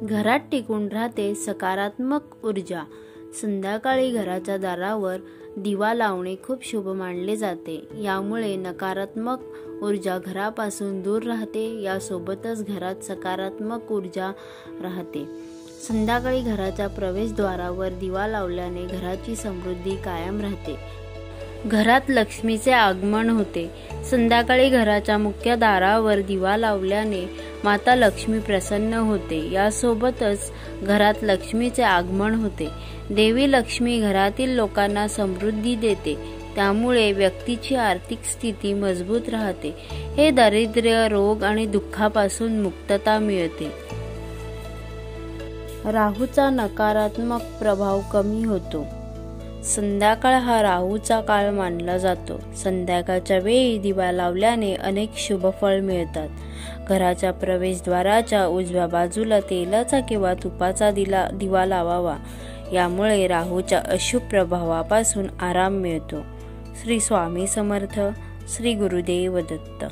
घरात टिकून राहते सकारात्मक ऊर्जा। संध्याकाळी घराच्या दारावर दिवा लावणे खूप शुभ मानले जाते। यामुळे नकारात्मक ऊर्जा घरापासून दूर राहते। यासोबतच घरात सकारात्मक ऊर्जा राहते। संध्याकाळी घराच्या प्रवेशद्वारावर दिवा लावल्याने घराची समृद्धी कायम राहते। घरात लक्ष्मीचे आगमन होते। संध्याकाळी घराच्या मुख्य दारावर दिवा लावल्याने माता लक्ष्मी प्रसन्न होते। यासोबतच घरात लक्ष्मीचे आगमन होते। देवी लक्ष्मी घरातील लोकांना समृद्धी देते। त्यामुळे व्यक्तीची आर्थिक स्थिती मजबूत राहते। हे दारिद्र्य, रोग आणि दुःखापासून मुक्तता मिळते। राहूचा नकारात्मक प्रभाव कमी होतो। संध्याकाळ हा राहूचा काळ मानला जातो। संध्याकाळच्या वेळी दिवा लावल्याने अनेक शुभफळ मिळतात। घराच्या प्रवेशद्वाराच्या उजव्या बाजूला तेलाचा किंवा तुपाचा दिवा लावावा। यामुळे राहूच्या अशुभ प्रभावापासून आराम मिळतो। श्री स्वामी समर्थ। श्री गुरुदेव दत्त।